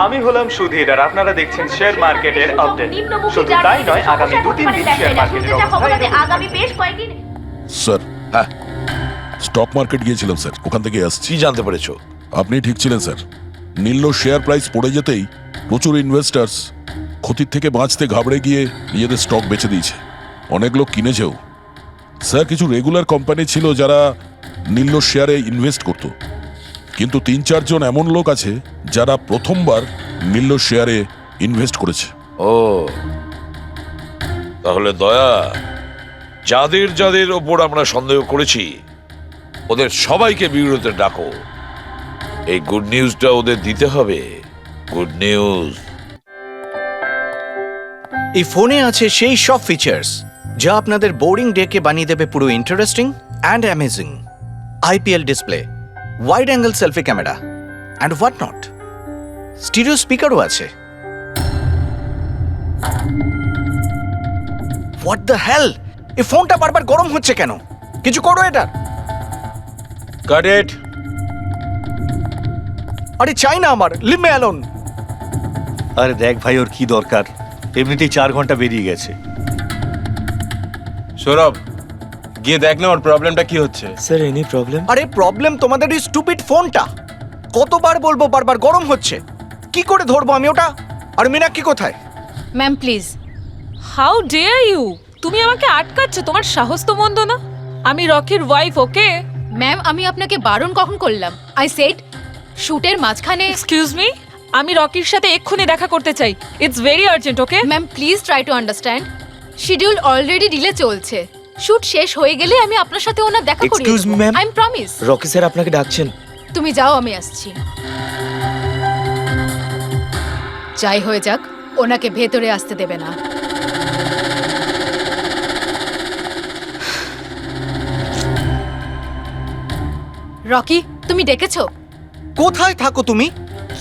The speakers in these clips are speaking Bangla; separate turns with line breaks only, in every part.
আমি হলাম সুধীর আর আপনারা দেখছেন শেয়ার মার্কেটের আপডেট। শুধু তাই নয়, আগামী 2-3 দিন শেয়ার মার্কেটের অবস্থা
আগামী বেশ কয়েকদিন।
স্যার, হ্যাঁ, স্টক মার্কেট গিয়েছিলাম স্যার, ওখান থেকে আসছি।
কি জানতে পেরেছো?
আপনি ঠিক ছিলেন স্যার। নিম্ন শেয়ার প্রাইস পড়ে যেতেই প্রচুর ইনভেস্টার্স ক্ষতির থেকে বাঁচতে ঘাবড়ে গিয়ে নিজেদের স্টক বেচে দিয়েছে। অনেক লোক কিনেছেও স্যার। কিছু রেগুলার কোম্পানি ছিল যারা নিম্ন শেয়ারে ইনভেস্ট করত, কিন্তু 3-4 জন এমন লোক আছে যারা প্রথমবার নিম্ন শেয়ারে ইনভেস্ট করেছে।
ও, তাহলে দয়া, যাদের যাদের ওপর আমরা সন্দেহ করেছি ওদের সবাইকে বিরুদ্ধে ডাকো। এই গুড নিউজটা ওদের দিতে হবে। Good news.
এই ফোনে আছে সেই সব ফিচার্স যা আপনাদের বোরিং ডেকে বানিয়ে দেবে পুরো interesting and amazing. IPL display, wide angle selfie camera and what not. Stereo স্পিকারও আছে। হোয়াট দ্য হেল, এই ফোনটা বারবার গরম হচ্ছে কেন? কিছু করো এটা।
Got it.
আরে চাই না আমার, লিভ মি অ্যালোন।
আরে দেখ ভাই, ওর কি দরকার? এমনিতেই 4 ঘন্টা বেরিয়ে গেছে।
সৌরভ, গিয়ে দেখ না ওর প্রবলেমটা কি হচ্ছে।
Sir, any problem?
আরে প্রবলেম তোমাদের এই স্টুপিড ফোনটা। কতবার বলবো, বারবার গরম হচ্ছে। কি করে ধরবো আমি ওটা? আর মীনাক্ষী কোথায়?
Ma'am please.
How dare you! তুমি আমাকে আটকাচ্ছ? তোমার সাহস তো মন্দ না। আমি রকির ওয়াইফ, ওকে?
ম্যাম আমি আপনাকে বারণ কখন করলাম? আই সেড শুটের মাঝখানে।
এক্সকিউজ মি, আমি রকির সাথে এক্ষুনি দেখা করতে চাই। It's very urgent, okay?
Ma'am please try to understand. Schedule already delay চলছে। শুট শেষ হয়ে গেলে আমি আপনার সাথে ওনার দেখা করিয়ে
Excuse me, ma'am.
I am promise.
Rocky sir আপনাকে ডাকছেন।
তুমি যাও, আমি আসছি। যাই হয়ে যাক, ওনাকে ভেতরে আসতে দেবে না। রকি, তুমি ডেকেছো?
কোথায় থাকো তুমি?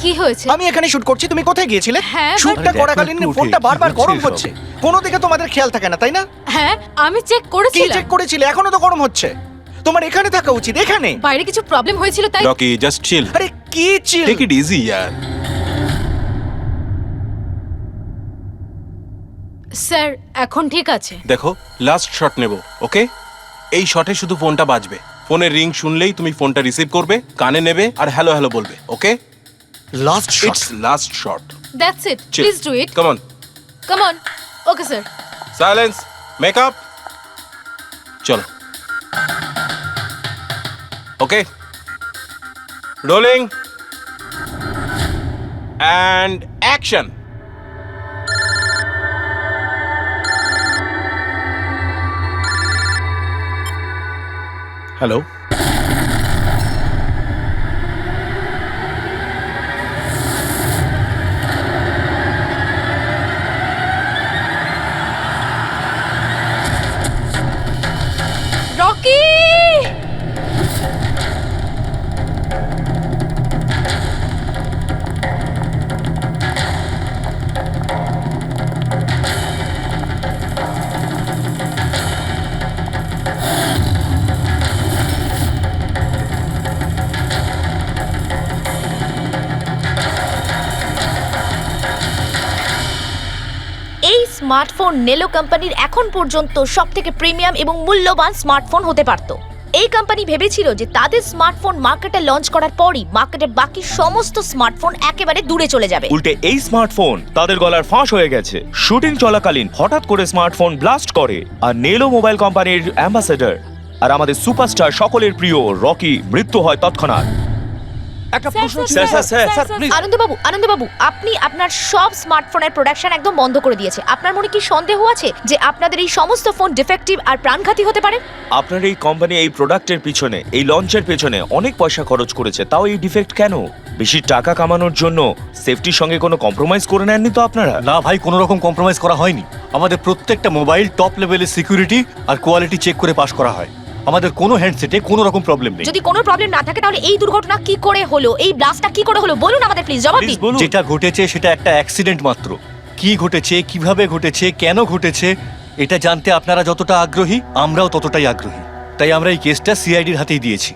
কি হয়েছে?
আমি এখানে শুট করছি, তুমি কোথায় গিয়েছিলে?
হ্যাঁ,
শুটটা
আরে দেখো
করাকালীন
একটু
ফোনটা
উঠে,
বারবার
কি
গরম
হচ্ছে
হচ্ছে। কোনো দিকে তোমাদের খেয়াল থাকে না, তাই না?
হ্যাঁ আমি চেক
কি
করেছিলাম।
চেক করেছিলে? এখনো তো গরম হচ্ছে। তোমার এখানে থাকা উচিত, এখানে।
বাইরে কিছু প্রবলেম হয়েছিল তাই।
রকি, জাস্ট চিল,
আরে কি চিল?
টেক ইট ইজি ইয়ার।
স্যার এখন ঠিক আছে।
দেখো, লাস্ট শট নেব, ওকে? এই শটে শুধু ফোনটা বাজবে। ফোনের রিং শুনলেই তুমি ফোনটা রিসিভ করবে, কানে নেবে আর হ্যালো হ্যালো বলবে, okay?
Last shot.
It's last shot.
That's it,
Chill.
Please do it.
Come on,
come on. Okay sir.
Silence, makeup, চলো। Okay, rolling and action.
Hello.
Rocky!
এই স্মার্টফোন নেলো কোম্পানির এখন পর্যন্ত সবথেকে প্রিমিয়াম এবং মূল্যবান স্মার্টফোন হতে পারত। এই কোম্পানি ভেবেছিল যে তাদের স্মার্টফোন মার্কেটে লঞ্চ করার পরই মার্কেটের বাকি সমস্ত স্মার্টফোন একেবারে দূরে চলে যাবে।
উল্টে এই স্মার্টফোন তাদের গলার ফাঁস হয়ে গেছে। শুটিং চলাকালীন হঠাৎ করে স্মার্টফোন ব্লাস্ট করে আর নেলো মোবাইল কোম্পানির অ্যাম্বাসেডর আর আমাদের সুপারস্টার সকলের প্রিয় রকি মৃত্যু হয় তৎক্ষণাৎ।
একটা প্রশ্ন ছিল।
Sir, please.
আনন্দবাবু, আপনি আপনার সব স্মার্টফোনের প্রোডাকশন একদম বন্ধ করে দিয়েছে। আপনার মনে কি সন্দেহ আছে যে আপনাদের এই সমস্ত ফোন ডিফেক্টিভ আর প্রাণঘাতী হতে পারে?
আপনার এই কোম্পানি এই প্রোডাক্টের পিছনে, এই লঞ্চের পেছনে অনেক পয়সা খরচ করেছে, তাও এই ডিফেক্ট কেন? বেশি টাকা কামানোর জন্য সেফটির সঙ্গে কোনো কম্প্রোমাইজ করে নেননি তো আপনারা?
না ভাই, কোনো রকম কম্প্রোমাইজ করা হয়নি। আমাদের প্রত্যেকটা মোবাইল টপ লেভেলের সিকিউরিটি আর কোয়ালিটি চেক করে পাস করা হয়। আমাদের কোনো হ্যান্ডসেটে কোনো রকম প্রবলেম নেই।
যদি কোনো প্রবলেম না থাকে তাহলে এই দুর্ঘটনা কি করে হলো, এই ব্লাস্টটা কি করে হলো বলুন আমাদের, প্লিজ জবাব দিন।
যেটা ঘটেছে সেটা একটা অ্যাক্সিডেন্ট মাত্র। কি ঘটেছে, কিভাবে ঘটেছে, কেন ঘটেছে এটা জানতে আপনারা যতটা আগ্রহী আমরাও ততটাই আগ্রহী। তাই আমরা এই কেসটা সিআইডির হাতেই দিয়েছি।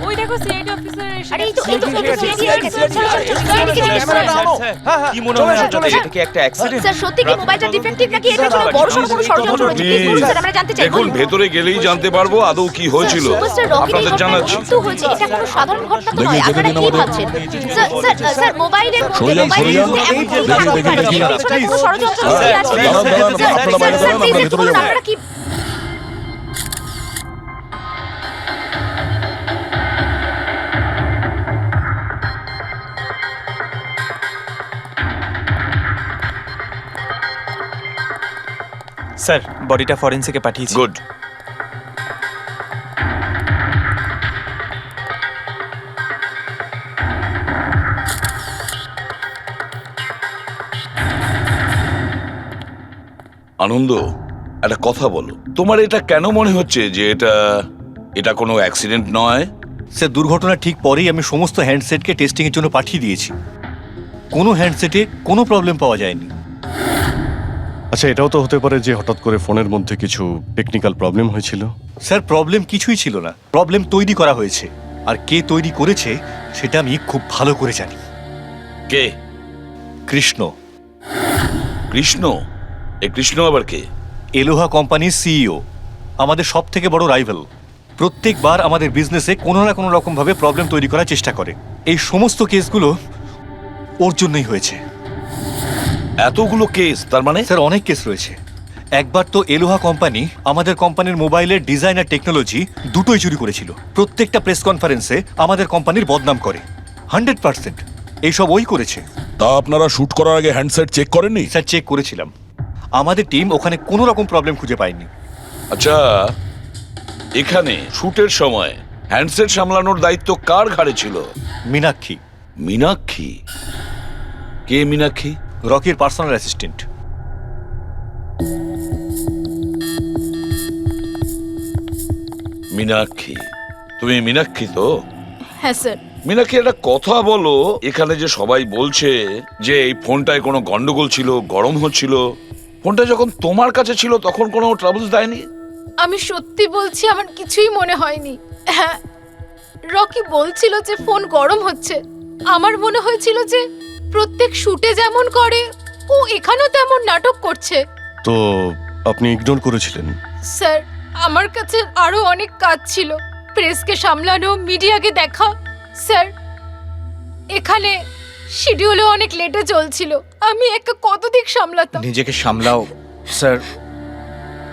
ওই দেখো সিআইডি অফিসার এসে
আরে এই তো
কি মনে হয় আপনাদের এটা কি একটা অ্যাক্সিডেন্ট?
স্যার সত্যি কি মোবাইলটা ডিফেক্টিভ নাকি এটা ছিল বড়সড় কোনো ষড়যন্ত্র রয়েছে? প্লিজ বলুন স্যার, আমরা জানতে চাই।
দেখুন, ভেতরে গেলেই জানতে পারবো আদৌ কি হয়েছিল।
সুপারস্টার রকির
আপনাদের জানাচ্ছি।
মৃত্যু হয়েছে, এটা কোনো সাধারণ ঘটনা তো
দেখি,
নয়।
যেতে
আপনারা
দিন
কি
আমাদের।
ভাবছেন? স্যার মোবাইলের মধ্যে
সরে যান, সরে যান।
এমন কোনো
দেখি,
কারণ
দেখি,
নেই।
দেখি।
পেছনে কোনো ষড়যন্ত্র লুকিয়ে আছে।
দাঁড়ান, দাঁড়ান, আপনারা বাইরে দাঁড়ান, আমরা ভেতরে যাবো।
আপনারা কি
স্যার বডিটা ফরেন্সিকে পাঠিয়েছি।
গুড। আনন্দ, একটা কথা বলো, তোমার এটা কেন মনে হচ্ছে যে এটা কোনো অ্যাক্সিডেন্ট নয়?
স্যার দুর্ঘটনার ঠিক পরেই আমি সমস্ত হ্যান্ডসেটকে টেস্টিংয়ের জন্য পাঠিয়ে দিয়েছি। কোনো হ্যান্ডসেটে কোনো প্রবলেম পাওয়া যায়নি।
আচ্ছা, এটাও তো হতে পারে যে হঠাৎ করে ফোনের মধ্যে কিছু টেকনিক্যাল প্রবলেম হয়েছিল।
স্যার প্রবলেম কিছুই ছিল না, প্রবলেম তৈরি করা হয়েছে। আর কে তৈরি করেছে সেটা আমি খুব ভালো করে জানি।
কে?
কৃষ্ণ।
কৃষ্ণ? এই কৃষ্ণ আবার কে?
এলোহা কোম্পানির সিইও, আমাদের সব থেকে বড় রাইভাল। প্রত্যেকবার আমাদের বিজনেসে কোনো না কোনো রকম ভাবে প্রবলেম তৈরি করার চেষ্টা করে। এই সমস্ত কেসগুলো ওর জন্যই হয়েছে।
এতগুলো কেস? তার মানে
স্যার অনেক কেস রয়েছে। একবার তো এলোহা কোম্পানি আমাদের কোম্পানির মোবাইলের ডিজাইন আর টেকনোলজি দুটোই চুরি করেছিল। প্রত্যেকটা প্রেস কনফারেন্সে আমাদের কোম্পানির বদনাম করে। 100% এইসব ওই করেছে।
তা আপনারা শুট করার আগে হ্যান্ডসেট চেক করেননি?
স্যার চেক করেছিলাম, আমাদের টিম ওখানে কোনো রকম প্রবলেম খুঁজে পায়নি।
আচ্ছা, এখানে শুটের সময় হ্যান্ডসেট সামলানোর দায়িত্ব কার ঘাড়ে ছিল?
মীনাক্ষী।
মীনাক্ষী? কে মীনাক্ষী?
রকির পার্সোনাল অ্যাসিস্ট্যান্ট।
মীনাক্ষী? তুমি মীনাক্ষী তো?
হ্যাঁ স্যার।
মীনাক্ষী, একটা কথা বলো, এখানে যে সবাই বলছে যে এই ফোনটায় কোনো গন্ডগোল ছিল, গরম হচ্ছিল, ফোনটা যখন তোমার কাছে ছিল তখন কোনো ট্রাবলস দেয়নি?
আমি সত্যি বলছি, আমার কিছুই মনে হয়নি। হ্যাঁ, রকি বলছিল যে ফোন গরম হচ্ছে। আমার মনে হয়েছিল যে প্রত্যেক শুটে যেমন করে ও এখানেও তেমন নাটক করছে।
তো আপনি ইগনোর করেছিলেন?
স্যার আমার কাছে আরো অনেক কাজ ছিল, প্রেসকে সামলানো, মিডিয়াকে দেখা। স্যার এখানে শিডিউলও অনেক লেটে চলছিল, আমি একা কত দিক সামলাতাম।
নিজেকে সামলাও স্যার।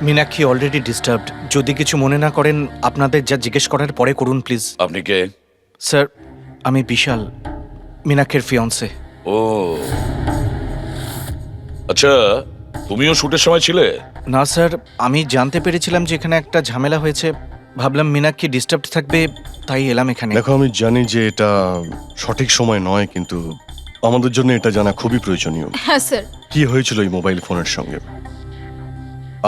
Meenakshi already disturbed. যদি কিছু মনে না করেন, আপনাদের যা জিজ্ঞেস করার পরে করুন প্লিজ।
আপনি কে?
স্যার আমি বিশাল, মীনাক্ষীর ফিয়ন্সে।
ও আচ্ছা, তুমিও শুটের সময় ছিলে?
না স্যার, আমি জানতে পেরেছিলাম যে এখানে একটা ঝামেলা হয়েছে। ভাবলাম মীনাক্ষী ডিস্টার্বড থাকবে, তাই এলাম এখানে।
দেখো, আমি জানি যে এটা সঠিক সময় নয়, কিন্তু আমাদের জন্য এটা জানা খুবই প্রয়োজনীয়।
হ্যাঁ স্যার।
কি হয়েছিল এই মোবাইল ফোনের সঙ্গে,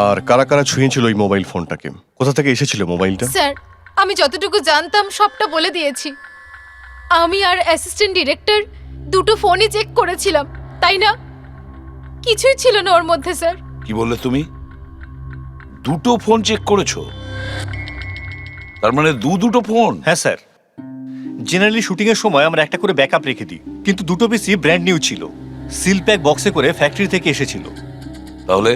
আর কারা কারা ছুঁয়েছিল এই মোবাইল ফোনটাকে, কোথা থেকে এসেছিল মোবাইলটা?
স্যার আমি যতটুকু জানতাম সবটা বলে দিয়েছি। আমি আর অ্যাসিস্ট্যান্ট ডিরেক্টর দুটো ফোনই চেক করেছিলাম, তাই না? কিছুই ছিল না ওর মধ্যে স্যার।
কি বললে তুমি? দুটো ফোন চেক করেছো? তার মানে দুটো ফোন?
হ্যাঁ স্যার, জেনারেলি শুটিং এর সময় আমরা একটা করে ব্যাকআপ রেখে দিই, কিন্তু দুটো পিসই ব্র্যান্ড নিউ ছিল, সিল প্যাক বক্সে করে ফ্যাক্টরি থেকে এসেছিল।
তাহলে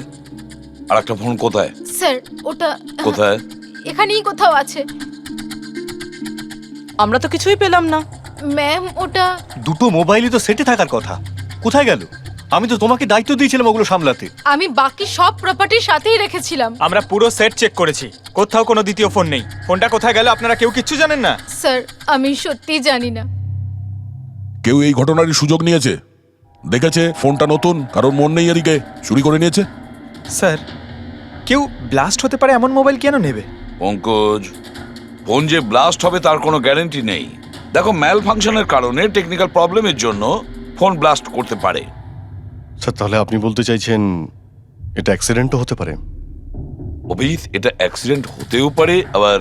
আরেকটা ফোন কোথায়?
স্যার ওটা
কোথায়?
এখানেই কোথাও আছে।
আমরা তো কিছুই পেলাম না।
ম্যাম ওটা
দুটো মোবাইলই তো সেটে থাকার কথা, কোথায় গেল? আমি তো তোমাকে দায়িত্ব দিয়েছিলাম ওগুলো সামলাতে।
আমি বাকি সব প্রপার্টির সাথেই রেখেছিলাম।
আমরা পুরো সেট চেক করেছি, কোথাও কোনো দ্বিতীয় ফোন নেই। ফোনটা কোথায় গেল আপনারা কেউ কিচ্ছু জানেন না?
স্যার আমি সত্যিই জানি না।
কেউ এই ঘটনারই সুযোগ নিয়েছে? দেখেছে ফোনটা নতুন, কারোর মন নেই এদিকে, চুরি করে নিয়েছে?
স্যার কেউ ব্লাস্ট হতে পারে এমন মোবাইল কেন নেবে?
পঙ্কজ, ফোন যে ব্লাস্ট হবে তার কোনো গ্যারান্টি নেই। দেখো, ম্যাল ফাংশনের কারণে, টেকনিক্যাল প্রবলেমের জন্য ফোন ব্লাস্ট করতে পারে।
স্যার, তাহলে আপনি বলতে চাইছেন এটা অ্যাক্সিডেন্টও হতে পারে?
অভিজিৎ, এটা অ্যাক্সিডেন্ট হতেও পারে, আবার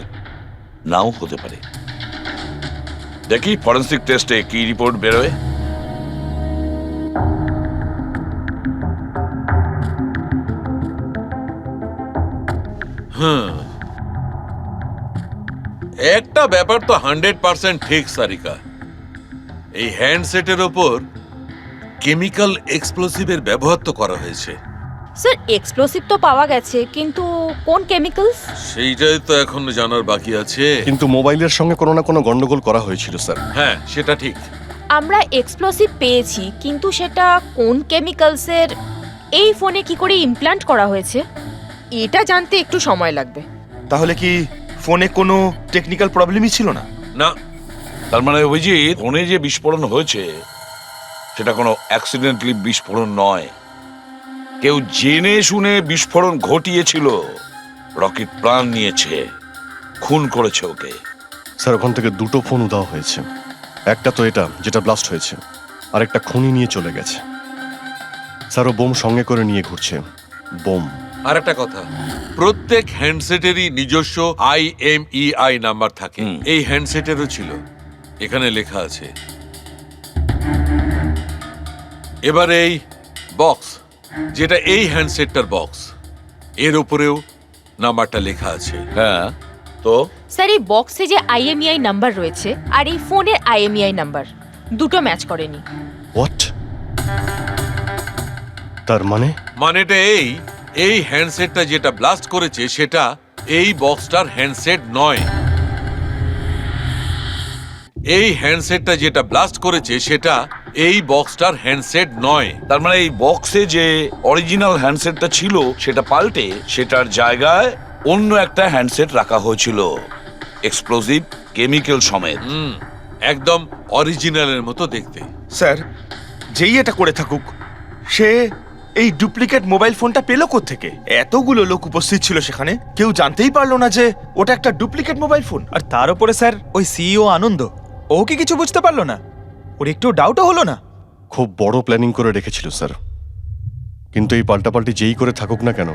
নাও হতে পারে। দেখি ফরেন্সিক টেস্টে কি রিপোর্ট বেরোয়।
একটা ব্যাপার তো 100% ঠিক সারিকা, এই হ্যান্ডসেটের ওপর কেমিক্যাল এক্সপ্লোসিভের ব্যবহার তো করা হয়েছে।
স্যার এক্সপ্লোসিভ তো পাওয়া গেছে, কিন্তু কোন কেমিক্যালস?
সেইটাই তো এখন জানার বাকি আছে।
কিন্তু মোবাইলের সঙ্গে কোনো না কোনো গন্ডগোল করা হয়েছিল স্যার।
হ্যাঁ, সেটা ঠিক।
আমরা এক্সপ্লোসিভ পেয়েছি, কিন্তু সেটা কোন কেমিক্যালসের, এই ফোনে কি করে ইমপ্ল্যান্ট করা হয়েছে, এটা জানতে একটু সময় লাগবে।
তাহলে কি ফোনে কোনো টেকনিক্যাল প্রবলেমই ছিল না?
না, তার মানে অভিজিৎ, ফোনে যে বিস্ফোরণ হয়েছে সেটা কোনো অ্যাক্সিডেন্টালি বিস্ফোরণ নয়। কেউ জেনে শুনে বিস্ফোরণ ঘটিয়েছিল, রকির প্রাণ নিয়েছে, খুন করেছে ওকে।
স্যার ওখান থেকে দুটো ফোন উধাও হয়েছে। একটা তো এটা যেটা ব্লাস্ট হয়েছে, আর একটা খুনি নিয়ে চলে গেছে। স্যার ও বোম সঙ্গে করে নিয়ে ঘুরছে, বোম।
আর একটা কথা, প্রত্যেক হ্যান্ডসেটেরই নিজস্ব IMEI নাম্বার থাকে। এই হ্যান্ডসেটেরও ছিল, এখানে লেখা আছে। এবার এই বক্স, যেটা এই হ্যান্ডসেটটার বক্স, এর উপরেও নাম্বারটা লেখা আছে।
হ্যাঁ, তো
স্যার এই বক্সে যে IMEI নাম্বার রয়েছে আর এই ফোনের IMEI নাম্বার দুটো ম্যাচ করেনি।
হোয়াট? তার মানে?
মানেটা এই হ্যান্ডসেটটা যেটা ব্লাস্ট করেছে সেটা এই বক্সটার হ্যান্ডসেট নয়। এই হ্যান্ডসেটটা যেটা ব্লাস্ট করেছে সেটা এই বক্সটার হ্যান্ডসেট নয়।
তার মানে এই বক্সে যে অরিজিনাল হ্যান্ডসেটটা ছিল সেটা পাল্টে সেটার জায়গায় অন্য একটা হ্যান্ডসেট রাখা হয়েছিল, এক্সপ্লোসিভ কেমিক্যাল সমেত।
একদম অরিজিনালের মতো দেখতে।
স্যার, যেই এটা করে থাকুক, সে এই ডুপ্লিকেট মোবাইল ফোনটা পেল কোত্থেকে? এতগুলো লোক উপস্থিত ছিল সেখানে, কেউ জানতেই পারলো না যে ওটা একটা ডুপ্লিকেট মোবাইল ফোন। আর তার উপরে স্যার ওই সিইও আনন্দ, ও কি কিছু বুঝতে পারলো না? ওর একটু ডাউটও হলো না?
খুব বড় প্ল্যানিং করে রেখেছিল স্যার। কিন্তু এই পাল্টাপাল্টি যেই করে থাকুক না কেন,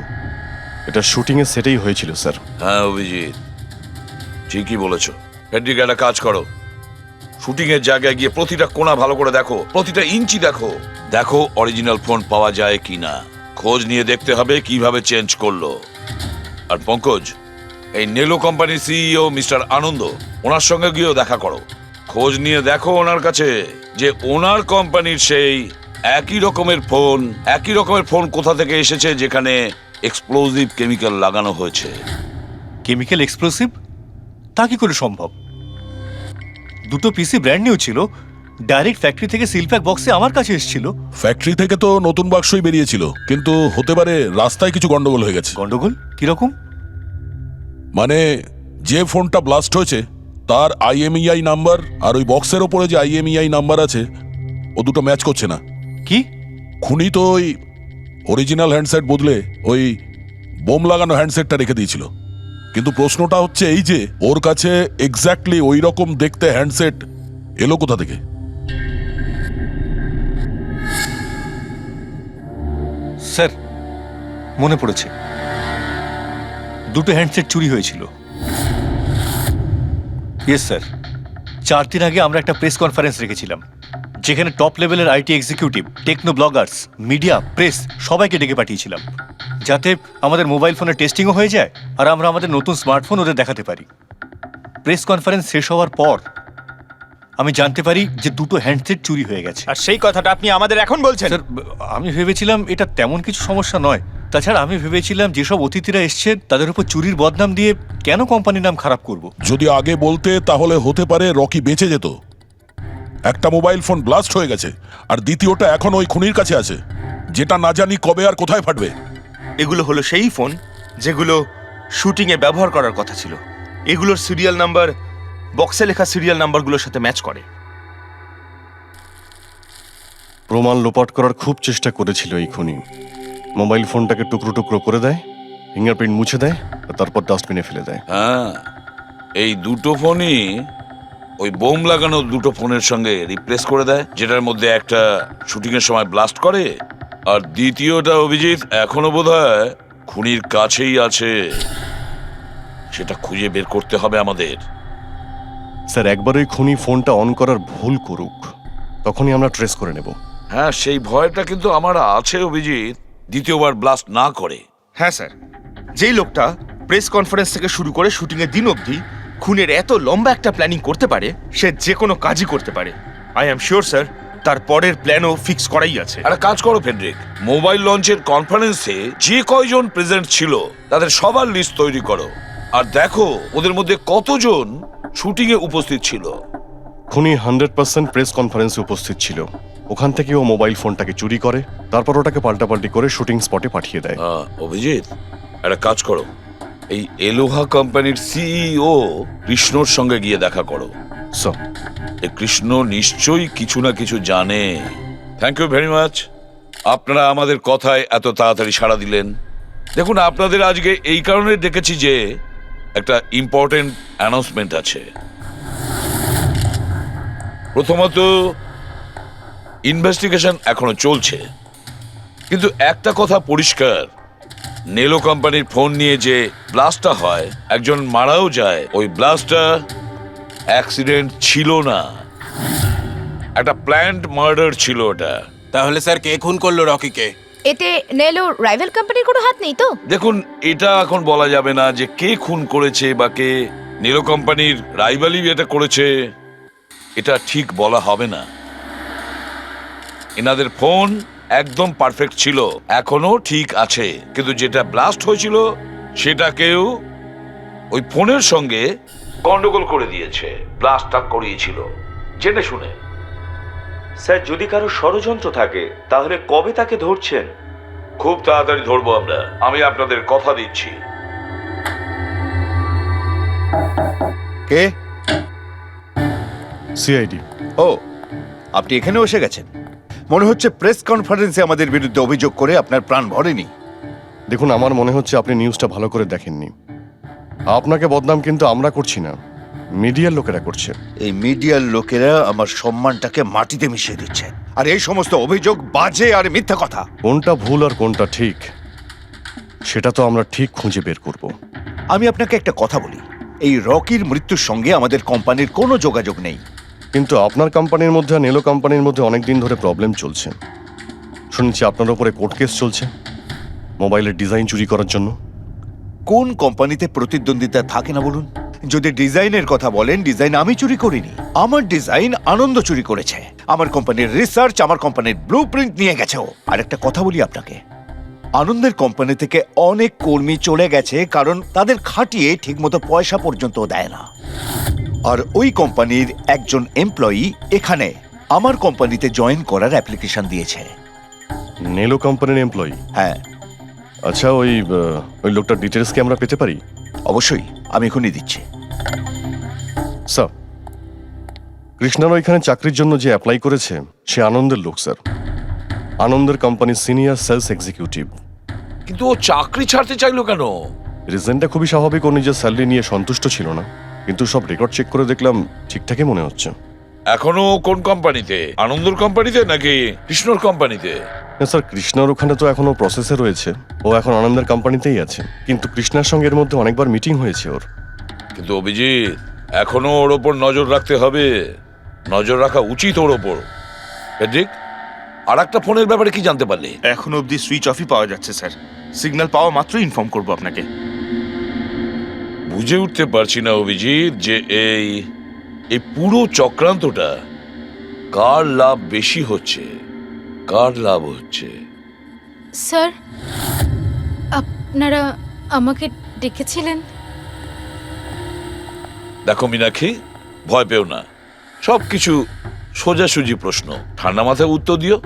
এটা শুটিং এর সেটেই হয়েছিল স্যার।
হ্যাঁ অভিজিৎ, ঠিকই বলেছ। ফেডরিক, একটা কাজ করো, শুটিং এর জায়গায় গিয়ে প্রতিটা কোণা ভালো করে দেখো, প্রতিটা ইঞ্চি দেখো, দেখো অরিজিনাল ফোন পাওয়া যায় কিনা। খোঁজ নিয়ে দেখতে হবে কিভাবে চেঞ্জ করলো। আর পঙ্কজ, এই নেলো কোম্পানির সিইও মিস্টার আনন্দ, ওনার সঙ্গে গিয়েও দেখা করো। খোঁজ নিয়ে দেখো ওনার কাছে যে ওনার কোম্পানির সেই একই রকমের ফোন কোথা থেকে এসেছে যেখানে এক্সপ্লোসিভ কেমিক্যাল লাগানো হয়েছে।
Chemical explosive? তা কি করে সম্ভব? দুটো পিসি ব্র্যান্ড নিউ ছিল, ডাইরেক্ট ফ্যাক্টরি থেকে সিলপ্যাক বক্সে আমার কাছে এসেছিল।
ফ্যাক্টরি থেকে তো নতুন বাক্সই বেরিয়েছিল, কিন্তু হতে পারে রাস্তায় কিছু গন্ডগোল হয়ে গেছে।
গন্ডগোল কিরকম?
মানে যে ফোনটা ব্লাস্ট হয়েছে তার IMEI নাম্বার আর ওই বক্সের ওপরে যে IMEI নাম্বার আছে ও দুটো ম্যাচ করছে না।
কি?
খুনি তো ওই অরিজিনাল হ্যান্ডসেট বদলে ওই বোম লাগানো হ্যান্ডসেটটা রেখে দিয়েছিল। কিন্তু প্রশ্নটা হচ্ছে এই যে ওর কাছে এক্স্যাক্টলি ওই রকম দেখতে হ্যান্ডসেট এলো কোথা থেকে?
স্যার, মনে পড়েছে, দুটো হ্যান্ডসেট চুরি হয়েছিল। ইয়েস স্যার, 4 দিন আগে আমরা একটা প্রেস কনফারেন্স রেখেছিলাম, যেখানে টপ লেভেলের IT executive, techno bloggers, media, press সবাইকে ডেকে পাঠিয়েছিলাম, যাতে আমাদের মোবাইল ফোনের টেস্টিংও হয়ে যায় আর আমরা আমাদের নতুন স্মার্টফোন ওদের দেখাতে পারি। প্রেস কনফারেন্স শেষ হওয়ার পর আমি জানতে পারি যে দুটো হ্যান্ডসেট চুরি হয়ে গেছে।
আর সেই কথাটা আপনি আমাদের এখন বলছেন?
স্যার, আমি ভেবেছিলাম এটা তেমন কিছু সমস্যা নয়। তাছাড়া আমি ভেবেছিলাম যেসব অতিথিরা এসছে তাদের উপর চুরির বদনাম দিয়ে কেন কোম্পানির নাম খারাপ করব।
যদি আগে বলতে তাহলে হতে পারে রকি বেঁচে যেত। একটা মোবাইল ফোন ব্লাস্ট হয়ে গেছে আর দ্বিতীয়টা এখন ওই খুনির কাছে আছে, যেটা না জানি কবে আর কোথায় ফাটবে।
এগুলো হলো সেই ফোন যেগুলো শুটিংয়ে ব্যবহার করার কথা ছিল। এগুলোর সিরিয়াল নাম্বার বক্সে লেখা সিরিয়াল নাম্বারগুলোর সাথে ম্যাচ করে।
প্রমাণ লোপাট করার খুব চেষ্টা করেছিল এই খুনি। মোবাইল ফোনটাকে টুকরো টুকরো করে দেয়, ফিঙ্গারপ্রিন্ট মুছে দেয়, আর তারপর ডাস্টবিনে ফেলে দেয়।
হ্যাঁ, এই দুটো ফোনই ওই বোম লাগানো দুটো ফোনের সঙ্গে রিপ্লেস করে দেয়, যেটার মধ্যে একটা শুটিং এর সময় ব্লাস্ট করে আর দ্বিতীয়টা অভিজিৎ এখনো বোধহয় খুনির কাছেই আছে। সেটা খুঁজে বের করতে হবে আমাদের।
স্যার, একবার ওই খুনি ফোনটা অন করার ভুল করুক, তখনই আমরা ট্রেস করে নেব।
হ্যাঁ, সেই ভয়টা কিন্তু আমার আছে অভিজিৎ, দ্বিতীয়বার ব্লাস্ট না করে।
হ্যাঁ স্যার, যেই লোকটা প্রেস কনফারেন্স থেকে শুরু করে শুটিংয়ের দিন অবধি খুনের এত লম্বা একটা প্ল্যানিং করতে পারে, সে যে কোনো কাজই করতে পারে। আই এম শিওর স্যার তার পরের প্ল্যানও ফিক্স করাই আছে।
একটা কাজ করো ফেডরিক, মোবাইল লঞ্চের কনফারেন্সে যে কয়জন প্রেজেন্ট ছিল তাদের সবার লিস্ট তৈরি করো, আর দেখো ওদের মধ্যে কতজন শুটিং এ উপস্থিত ছিল।
খুনি 100% প্রেস কনফারেন্সে উপস্থিত ছিল। ওখান থেকে ও মোবাইল ফোনটাকে চুরি করে, তারপর ওটাকে পাল্টাপাল্টি করে শুটিং স্পটে পাঠিয়ে দেয়।
অভিজিৎ, একটা কাজ করো, এই এলোহা কোম্পানির সিইও কৃষ্ণর সঙ্গে গিয়ে দেখা করো।
স্যার,
এই কৃষ্ণ নিশ্চয়ই কিছু না কিছু জানে। থ্যাংক ইউ ভেরি মাচ, আপনারা আমাদের কথায় এত তাড়াতাড়ি সাড়া দিলেন। দেখুন, আপনাদের আজকে এই কারণে ডেকেছি যে একটা ইম্পর্টেন্ট অ্যানাউন্সমেন্ট আছে। প্রথমত, ইনভেস্টিগেশন এখনো চলছে, কিন্তু একটা কথা পরিষ্কার, নেলো কোম্পানির ফোন নিয়ে যে ব্লাস্টটা হয়, একজন মারাও যায়, ওই ব্লাস্টটা অ্যাক্সিডেন্ট ছিল না, একটা প্ল্যান্ড মার্ডার ছিল ওটা।
তাহলে স্যার কে খুন করলো রকিকে?
এতে নেলো রাইভাল কোম্পানির কোনো হাত নেই তো?
দেখুন, এটা এখন বলা যাবে না যে কে খুন করেছে বা কে নেলো কোম্পানির রাইভালি এটা করেছে, এটা ঠিক বলা হবে না। এনাদের ফোন একদম পারফেক্ট ছিল, এখনো ঠিক আছে, কিন্তু যেটা ব্লাস্ট হয়েছিল সেটাকেও ওই ফোনের সঙ্গে গন্ডগোল করে দিয়েছে, ব্লাস্টটা করিয়েছিল জেনে শুনে।
স্যার, যদি কারো ষড়যন্ত্র থাকে তাহলে কবে তাকে ধরছেন?
খুব তাড়াতাড়ি ধরবো আমরা, আমি আপনাদের কথা দিচ্ছি।
কে?
সিআইডি।
ও, আপনি এখানে এসে গেছেন। মনে হচ্ছে প্রেস কনফারেন্সে আমাদের বিরুদ্ধে অভিযোগ করে আপনার প্রাণ ভরেনি।
দেখুন, আমার মনে হচ্ছে আপনি নিউজটা ভালো করে দেখেননি। আপনাকে বদনাম কিন্তু আমরা করছি না, মিডিয়ার লোকেরা করছে।
এই মিডিয়ার লোকেরা আমার সম্মানটাকে মাটিতে মিশিয়ে দিচ্ছে, আর এই সমস্ত অভিযোগ বাজে আর মিথ্যা কথা।
কোনটা ভুল আর কোনটা ঠিক সেটা তো আমরা ঠিক খুঁজে বের করব।
আমি আপনাকে একটা কথা বলি, এই রকির মৃত্যুর সঙ্গে আমাদের কোম্পানির কোনো যোগাযোগ নেই।
কিন্তু আপনার কোম্পানির মধ্যে আর নেলো কোম্পানির মধ্যে অনেক দিন ধরে প্রবলেম চলছে। শুনেছি আপনার উপরে কোর্ট কেস চলছে মোবাইলের ডিজাইন চুরি করার জন্য।
কোন কোম্পানিতে প্রতিদ্বন্দ্বিতা থাকে না বলুন? যদি ডিজাইনের কথা বলেন, ডিজাইন আমি চুরি করিনি, আমার ডিজাইন আনন্দ চুরি করেছে। আমার কোম্পানির রিসার্চ, আমার কোম্পানির ব্লুপ্রিন্ট নিয়ে গেছে ও। আর একটা কথা বলি আপনাকে, আনন্দের কোম্পানি থেকে অনেক কর্মী চলে গেছে, কারণ তাদের খাটিয়ে ঠিকমতো পয়সা পর্যন্ত দেয় না। আর ওই কোম্পানির একজন এমপ্লয়ি এখানে আমার কোম্পানিতে জয়েন করার অ্যাপ্লিকেশন দিয়েছে।
নেলো কোম্পানির এমপ্লয়ি?
হ্যাঁ।
আচ্ছা, ওই লোকটার ডিটেলস কি আমরা পেতে পারি?
অবশ্যই, আমি এখনই দিচ্ছি।
স্যার, কৃষ্ণার ওইখানে চাকরির জন্য যে অ্যাপ্লাই করেছে সে আনন্দের লোক স্যার, আনন্দের কোম্পানির সিনিয়র সেলস এক্সিকিউটিভ।
কিন্তু ও চাকরি ছাড়তে চাইলো কেন?
রিজনটা খুবই স্বাভাবিক, ও নিজের স্যালারি নিয়ে সন্তুষ্ট ছিল না, কিন্তু সব রেকর্ড চেক করে দেখলাম ঠিকঠাকই মনে হচ্ছে।
এখনো কোন কোম্পানিতে? আনন্দর কোম্পানিতে নাকি কৃষ্ণর কোম্পানিতে?
না স্যার, কৃষ্ণার ওখানে তো এখনো প্রসেসে রয়েছে, ও এখন আনন্দের কোম্পানিতেই আছে, কিন্তু কৃষ্ণার সঙ্গে এর মধ্যে অনেকবার মিটিং হয়েছে ওর।
কিন্তু অভিজিৎ, এখনো ওর ওপর নজর রাখতে হবে, নজর রাখা উচিত ওর ওপর। ফেডরিক, আর একটা ফোনের ব্যাপারে কি জানতে পারলে?
এখনো অবধি সুইচ অফই পাওয়া যাচ্ছে স্যার, সিগন্যাল পাওয়া মাত্রই ইনফর্ম করবো আপনাকে।
বুঝে উঠতে পারছি না অভিজিৎ যে এই পুরো চক্রান্তটা কার লাভ বেশি হচ্ছে, কার লাভ হচ্ছে।
স্যার, আপনারা আমাকে ডেকেছিলেন?
দেখো মীনাক্ষী, ভয় পেও না, সবকিছু সোজাসুজি প্রশ্ন, ঠান্ডা মাথায় উত্তর দিও।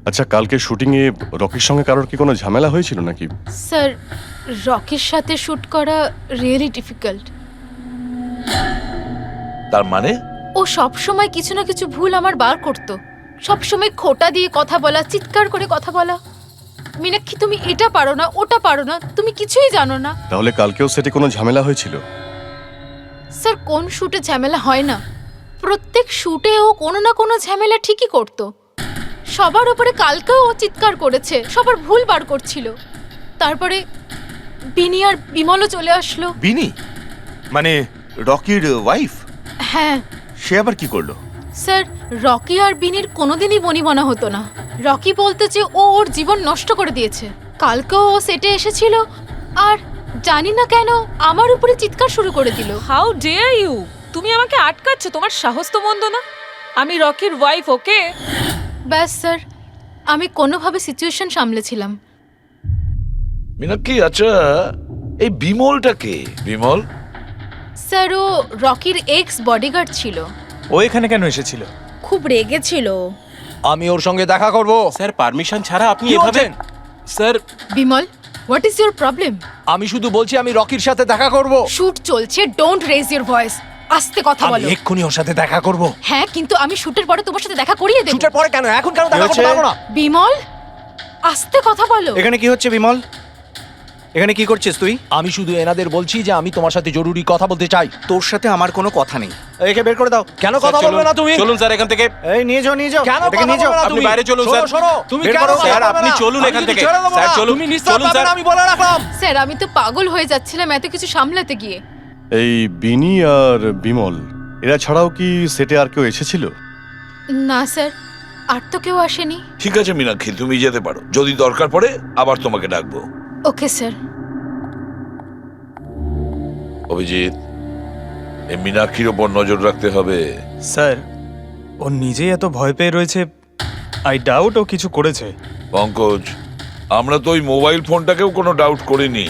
আচ্ছা, কালকে শুটিংয়ে রকির সঙ্গে কারোর কি কোনো ঝামেলা হয়েছিল নাকি?
স্যার, রকির সাথে শুট করা রিয়েলি ডিফিকাল্ট।
তার মানে?
ও সব সময় কিছু না কিছু ভুল আমার বার করতো, সব সময় খোটা দিয়ে কথা বলা, চিৎকার করে কথা বলা। মীনাক্ষী, তুমি এটা পারো না, ওটা পারো না, তুমি কিছুই জানো না।
তাহলে কালকেও সেটে কোনো ঝামেলা হয়েছিল?
স্যার, কোন শুটে ঝামেলা হয় না? প্রত্যেক শুটে ও কোনো না কোনো ঝামেলা ঠিকই করতো। সবার উপরে কালকেও ও চিৎকার করেছে, সবার ভুল বার করছিল। তারপরে বিনি আর বিমলও চলে আসলো।
বিনি মানে রকির ওয়াইফ?
হ্যাঁ।
সে আবার কি করলো?
স্যার, রকি আর বিনির কোনোদিনই বনিবনা হতো না। রকি বলতে যে ও ওর জীবন নষ্ট করে দিয়েছে। কালকেও ও সেটে এসেছিল, আর জানি না কেন আমার উপরে চিৎকার শুরু করে দিল।
How dare you! তুমি আমাকে আটকাচ্ছ, তোমার সাহস তো মন্দ না। আমি রকির ওয়াইফ, ওকে?
ব্যাস স্যার, আমি কোনোভাবে সিচুয়েশন সামলেছিলাম।
মীনাক্ষী, আচ্ছা এই বিমলটা কে? বিমল?
স্যার, ও রকির এক্স বডিগার্ড ছিল।
ও এখানে কেন এসেছিল?
খুব রেগেছিল।
আমি ওর সঙ্গে দেখা করব।
স্যার পারমিশন ছাড়া আপনি
কি
এভাবে
বলছেন?
Sir
Bimal, what is your problem?
আমি শুধু বলছি আমি রকির সাথে দেখা করব।
শুট চলছে, ডোন্ট রেজ ইউর ভয়েস। আস্তে কথা
আমি
বলো।
এক্ষুনি ওর সাথে দেখা করব।
হ্যাঁ, কিন্তু আমি শুটের পরে তোমার সাথে দেখা করিয়ে দেব।
শুটের পরে কেন? এখন কেন দেখা করতে পারবো না?
বিমল, আস্তে কথা বলো।
এখানে কি হচ্ছে বিমল? এখানে কি করছিস তুই? আমি শুধু এনাদের বলছি যে আমি তোমার সাথে জরুরি কথা বলতে চাই। তোর সাথে আমার কোনো কথা নেই। একে বের করে দাও। কেন কথা বলবে না তুমি?
চলুন স্যার এখান থেকে।
এই নিয়ে যাও, নিয়ে যাও। কেন
এটাকে নিয়ে যাও। আপনি বাইরে চলুন স্যার।
তুমি
বের
কেন
করো,
কথা
স্যার,
বলবে
আপনি
না?
চলুন
আমি
এখান
কিন্তু
থেকে।
ছেড়ে দেবো
স্যার,
না।
চলুন,
তুমি নিস্তার
চলুন,
পাবে
স্যার।
না, আমি বলে রাখলাম।
স্যার, আমি তো পাগল হয়ে যাচ্ছিলাম এত কিছু সামলাতে গিয়ে।
এই বিনি আর বিমল এরা ছাড়াও কি সেটে আর কেউ এসেছিল?
না স্যার, আর তো কেউ আসেনি।
ঠিক আছে মীনাক্ষী, তুমি যেতে পারো। যদি দরকার পড়ে আবার তোমাকে ডাকবো।
Okay sir.
অভিজিৎ, এই মীনাক্ষীর ওপর নজর রাখতে হবে।
স্যার, ও নিজেই এত ভয় পেয়ে রয়েছে, আই ডাউট ও কিছু করেছে।
পঙ্কজ, আমরা তো ওই মোবাইল ফোনটাকেও কোনো ডাউট করিনি,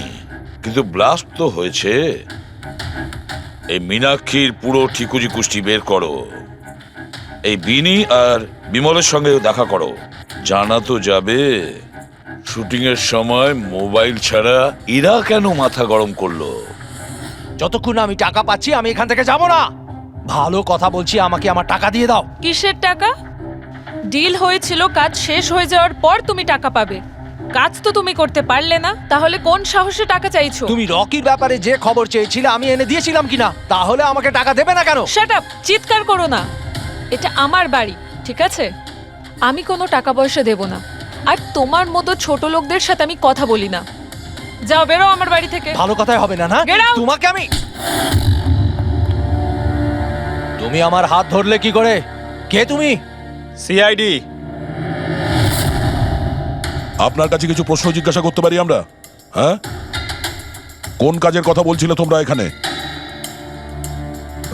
কিন্তু ব্লাস্ট তো হয়েছে। এই মীনাক্ষীর পুরো ঠিকুজি কুষ্টি বের করো। এই বিনি আর বিমলের সঙ্গে দেখা করো। জানা তো যাবে শুটিং এর সময় মোবাইল ছাড়া এরা কেন মাথা গরম করলো।
যতক্ষণ আমি টাকা পাচ্ছি আমি এখান থেকে যাব না। ভালো কথা বলছি, আমাকে আমার টাকা দিয়ে দাও।
কিসের টাকা? ডিল হয়েছিল, কাজ শেষ হয়ে যাওয়ার পর তুমি টাকা পাবে। কাজ তো তুমি করতে পারলে না, তাহলে কোন সাহসে টাকা চাইছো?
তুমি রকির ব্যাপারে যে খবর চেয়েছিলে আমি এনে দিয়েছিলাম কিনা? তাহলে আমাকে টাকা দেবে না কেন?
শাট আপ, চিৎকার করো না। এটা আমার বাড়ি, ঠিক আছে? আমি কোনো টাকা পয়সা দেব না, আর তোমার মতো ছোট লোকদের সাথে আমি কথা বলি না। যাও, বেরো আমার বাড়ি থেকে।
ভালো কথাই হবে না, না?
Get out!
তোমাকে আমি তুমি আমার হাত ধরলে কি করে? কে তুমি?
সিআইডি।
আপনার কাছে কিছু প্রশ্ন জিজ্ঞাসা করতে পারি আমরা? হ্যাঁ, কোন কাজের কথা বলছিলে তোমরা এখানে?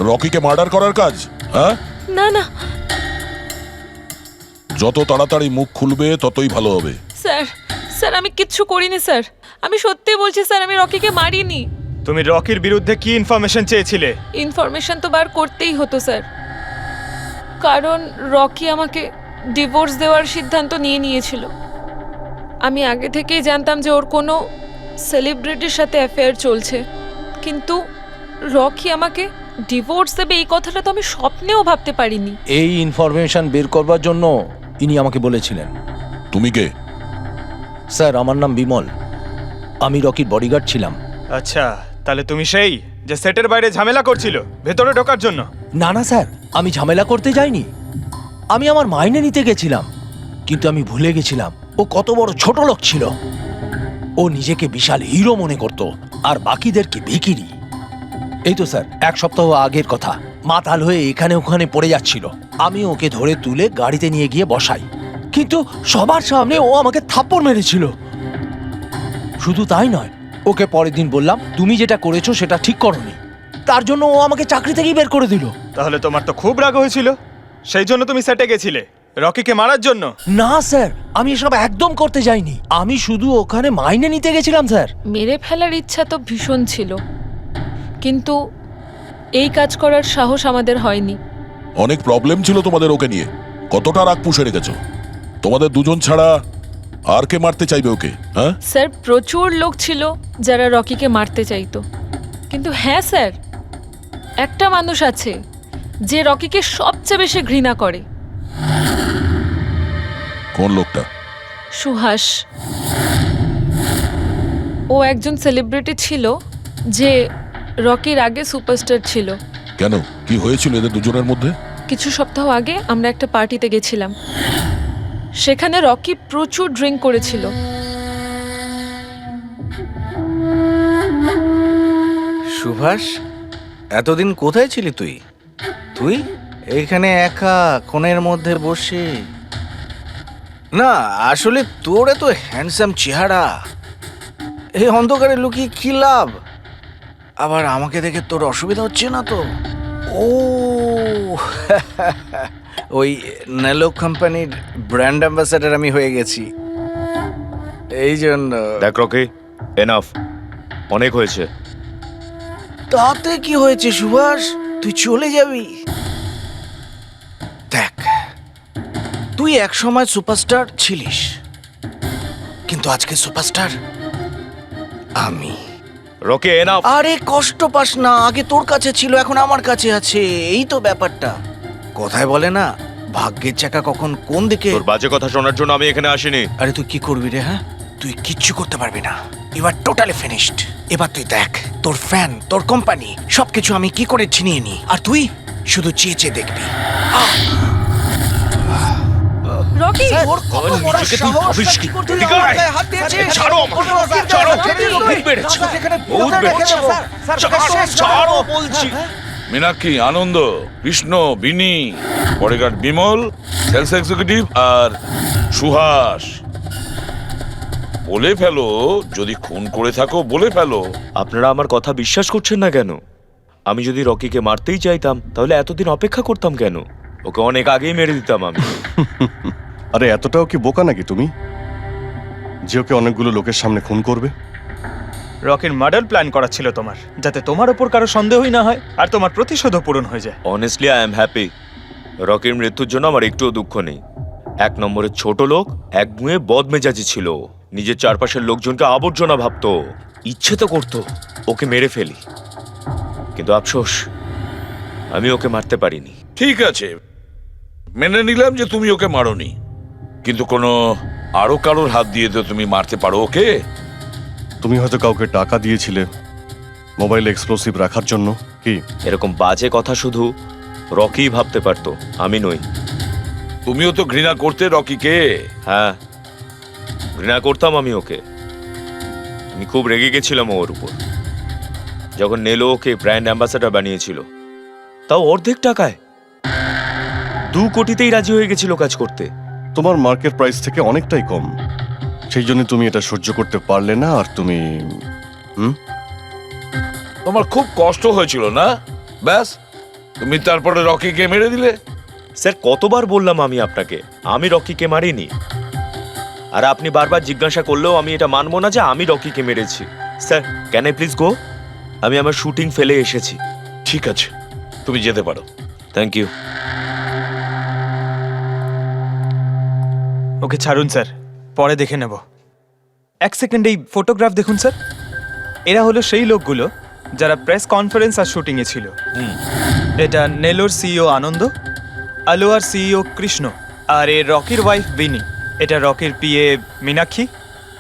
রকিকে মার্ডার করার কাজ? হ্যাঁ,
না না
যত তাড়াতাড়ি মুখ খুলবে ততই ভালো হবে।
স্যার, স্যার আমি কিচ্ছু করিনি স্যার। আমি সত্যি বলছি স্যার, আমি রকিকে মারিনি।
তুমি রকির বিরুদ্ধে কি ইনফরমেশন চেয়েছিলে?
ইনফরমেশন তো বার করতেই হতো স্যার, কারণ রকি আমাকে ডিভোর্স দেওয়ার সিদ্ধান্ত নিয়েছিল। আমি আগে থেকেই জানতাম যে ওর কোনো সেলিব্রিটির সাথে অ্যাফেয়ার চলছে, কিন্তু রকি আমাকে ডিভোর্স দেবে এই কথাটা তো আমি স্বপ্নেও ভাবতে পারিনি।
এই ইনফরমেশন বের করবার জন্য ইনি আমাকে বলেছিলেন।
তুমি কে?
স্যার, আমার নাম বিমল। আমি রকির বডিগার্ড ছিলাম।
আচ্ছা, তাহলে তুমি সেই যে সেটের বাইরে ঝামেলা করছিল ভেতরে ঢোকার জন্য?
না না স্যার, আমি ঝামেলা করতে যাইনি। আমি আমার মাইনে নিতে গেছিলাম, কিন্তু আমি ভুলে গেছিলাম ও কত বড় ছোট লোক ছিল। ও নিজেকে বিশাল হিরো মনে করত আর বাকিদেরকে ভিখিরি। এই তো স্যার 1 সপ্তাহ আগের কথা। মাতাল হয়ে এখানে ওখানে পড়ে যাচ্ছিল। আমি ওকে ধরে তুলে গাড়িতে নিয়ে গিয়ে বসাই, কিন্তু সবার সামনে ও আমাকে থাপ্পড় মেরেছিল। শুধু তাই নয়, ওকে পরের দিন বললাম তুমি যেটা করেছো সেটা ঠিক করোনি। তার জন্য ও আমাকে চাকরি থেকেই বের করে দিল।
তাহলে তোমার তো খুব রাগ হয়েছিল, সেই জন্য তুমি সেটে গেছিলে রকিকে মারার জন্য?
না স্যার, আমি এসব একদম করতে যাইনি। আমি শুধু ওখানে মাইনে নিতে গেছিলাম স্যার।
মেরে ফেলার ইচ্ছা তো ভীষণ ছিল, কিন্তু এই কাজ করার সাহস আমাদের হয়নি।
অনেক প্রবলেম ছিল তোমাদের ওকে নিয়ে। কতটা রাগ পুষে রেখেছো? তোমাদের দুজন ছাড়া আর কে মারতে চাইবে ওকে? হ্যাঁ
স্যার, প্রচুর লোক ছিল যারা রকিকে মারতে চাইতো, কিন্তু হ্যাঁ স্যার, একটা মানুষ আছে যে রকিকে সবচেয়ে বেশি ঘৃণা করে।
কোন লোকটা?
সুহাস। ও একজন সেলিব্রিটি ছিল যে রকির আগে সুপারস্টার ছিল।
কেন, কি হয়েছিল এদের দুজনের মধ্যে?
কিছু সপ্তাহ আগে আমরা একটা পার্টিতে গেছিলাম, সেখানে রকি প্রচুর ড্রিঙ্ক করেছিল।
সুভাষ, এতদিন কোথায় ছিলি তুই? তুই এইখানে একা কোণের মধ্যে বসে? না আসলে তোর এত হ্যান্ডসাম চেহারা, এই অন্ধকারে লুকিয়ে কি লাভ? আবার আমাকে দেখে তোর অসুবিধা হচ্ছে না তো? ও ওই নেলো কোম্পানির ব্র্যান্ড অ্যাম্বাসাডার আমি হয়ে গেছি, এই জন্য।
দেখ রকি, এনাফ, অনেক হয়েছে।
তাতে কি হয়েছে সুভাষ, তুই চলে যাবি? দেখ, তুই এক সময় সুপারস্টার ছিলিস, কিন্তু আজকে সুপারস্টার আমি।
Rocky, enough.
আরে কষ্ট পাস না, আগে তোর কাছে ছিল, এখন আমার কাছে আছে, এই তো ব্যাপারটা। কথায় বলে না, ভাগ্যের চাকা কখন কোন দিকে।
তোর বাজে কথা শোনার জন্য আমি এখানে আসিনি।
আরে তুই কি করবি রে? হ্যাঁ, তুই কিচ্ছু করতে পারবি না, এবার টোটালি ফিনিশড। এবার তুই দেখ, তোর ফ্যান, তোর কোম্পানি, সবকিছু আমি কি করে ছিনিয়ে নি, আর তুই শুধু চেয়ে চেয়ে দেখবি।
রকি,
ওর কত বড় সাহস, কি করতে আমার গায়ে হাত দিয়েছিস?
ছাড়ো আমাকে, ছাড়ো, বহুত বেড়েছে, বহুত বেড়েছে। ছাড়ো বলছি।
মীনাক্ষী, আনন্দ, কৃষ্ণ, বিনি, বডিগার্ড বিমল, সেলস এক্সিকিউটিভ আর সুহাস। বলে ফেলো, যদি খুন করে থাকো বলে ফেলো।
আপনারা আমার কথা বিশ্বাস করছেন না কেন? আমি যদি রকিকে মারতেই চাইতাম তাহলে এতদিন অপেক্ষা করতাম কেন? ওকে অনেক আগেই মেরে দিতাম আমি।
আরে এতটাও কি বোকা নাকি তুমি, যে ওকে অনেকগুলো লোকের সামনে খুন করবে?
রকির মার্ডার প্ল্যান করা ছিল তোমার, যাতে তোমার ওপর কারো সন্দেহই না হয় আর তোমার প্রতিশোধও পূরণ হয়ে যায়।
Honestly I am happy. রকির মৃত্যুর জন্য আমার একটুও দুঃখ নেই। এক নম্বরের ছোট লোক, এক গুঁয়ে বদমেজাজি ছিল, নিজের চারপাশের লোকজনকে আবর্জনা ভাবতো, ইচ্ছে তো করতো ওকে মেরে ফেলি, কিন্তু আফসোস আমি ওকে মারতে পারিনি।
ঠিক আছে, মেনে নিলাম যে তুমি ওকে মারোনি, কিন্তু কোনো আরো কারোর হাত দিয়ে তো তুমি মারতে পারো ওকে।
তুমি হয়তো কাউকে টাকা দিয়েছিলে মোবাইল এক্সপ্লোসিভ রাখার জন্য, কি?
এরকম বাজে কথা শুধু রকিই ভাবতে পারতো, আমি নই।
তুমিও তো ঘৃণা করতে রকিকে।
হ্যাঁ, ঘৃণা করতাম আমি ওকে। আমি খুব রেগে গেছিলাম ওর উপর, যখন নেলো ওকে ব্র্যান্ড অ্যাম্বাসাডার বানিয়েছিল, তাও অর্ধেক টাকায়। 2 কোটিতেই রাজি হয়ে গেছিল কাজ করতে।
তোমার মার্কেট প্রাইস থেকে অনেকটাই কম, সেই জন্য তুমি এটা সহ্য করতে পারলে না, আর তুমি
তোমার খুব কষ্ট হয়েছিল না? ব্যাস, তুমি তারপরে রকিকে মেরে দিলে।
স্যার, কতবার বললাম আমি আপনাকে, আমি রকিকে মারিনি। আর আপনি বারবার জিজ্ঞাসা করলেও আমি এটা মানবো না যে আমি রকিকে মেরেছি। Sir, can I please go? আমি আমার শুটিং ফেলে এসেছি।
ঠিক আছে, তুমি যেতে পারো।
Thank you.
ওকে ছাড়ুন স্যার, পরে দেখে নেব। 1 সেকেন্ড এই ফটোগ্রাফ দেখুন স্যার। এরা হলো সেই লোকগুলো যারা প্রেস কনফারেন্স আর শুটিংয়ে ছিল। এটা নেলোর সিইও আনন্দ, আলোয়ার সিইও কৃষ্ণ, আর এ রকির ওয়াইফ বিনি। এটা রকির পিএ মীনাক্ষী,